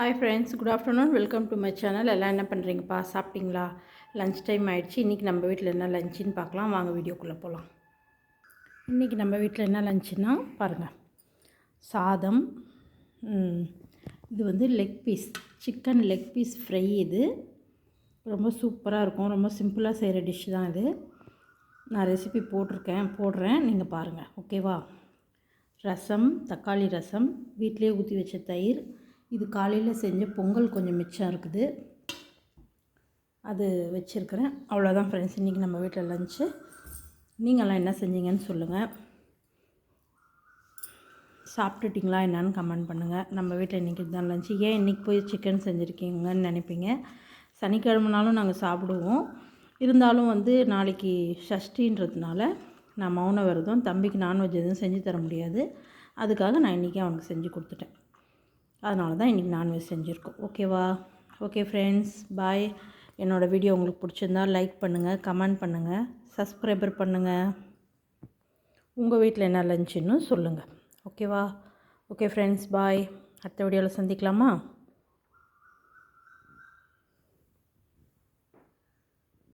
Hi friends, good afternoon. Welcome to my channel. எல்லாம் என்ன பண்ணுறீங்கப்பா? சாப்பிட்டீங்களா? லன்ச் டைம் ஆகிடுச்சு. இன்றைக்கி நம்ம வீட்டில் என்ன லஞ்சுன்னு பார்க்கலாம். வாங்க வீடியோக்குள்ளே போகலாம். இன்றைக்கி நம்ம வீட்டில் என்ன லஞ்சுன்னா பாருங்கள், சாதம். இது வந்து leg piece, chicken leg piece fry. இது ரொம்ப சூப்பராக இருக்கும். ரொம்ப சிம்பிளாக செய்கிற டிஷ் தான் இது. நான் ரெசிபி போடுறேன், நீங்கள் பாருங்கள். ஓகேவா? ரசம், தக்காளி ரசம், வீட்டிலே ஊற்றி வச்ச தயிர். இது காலையில் செஞ்ச பொங்கல் கொஞ்சம் மிச்சம் இருக்குது, அது வச்சுருக்கிறேன். அவ்வளோதான் ஃப்ரெண்ட்ஸ், இன்றைக்கி நம்ம வீட்டில் லஞ்சு. நீங்கள்லாம் என்ன செஞ்சீங்கன்னு சொல்லுங்கள். சாப்பிட்டுட்டிங்களா என்னன்னு கமெண்ட் பண்ணுங்கள். நம்ம வீட்டில் இன்றைக்கி தான் லஞ்சு. ஏன் இன்றைக்கி போய் சிக்கன் செஞ்சுருக்கீங்கன்னு நினைப்பீங்க. சனிக்கிழமைனாலும் நாங்கள் சாப்பிடுவோம். இருந்தாலும் நாளைக்கு ஷஷ்டின்றதுனால நான் மௌன விரதம். தம்பிக்கு நான்வெஜ் எதுவும் செஞ்சு தர முடியாது. அதுக்காக நான் இன்றைக்கி அவனுக்கு செஞ்சு கொடுத்துட்டேன். அதனால தான் இன்றைக்கி நான்வெஜ் செஞ்சுருக்கோம். ஓகேவா? ஓகே ஃப்ரெண்ட்ஸ், பாய். என்னோடய வீடியோ உங்களுக்கு பிடிச்சிருந்தால் லைக் பண்ணுங்கள், கமெண்ட் பண்ணுங்கள், சப்ஸ்கிரைபர் பண்ணுங்கள். உங்கள் வீட்டில் என்ன லஞ்சுன்னு சொல்லுங்கள். ஓகேவா? ஓகே ஃப்ரெண்ட்ஸ், பாய். அடுத்த வீடியோவில் சந்திக்கலாமா?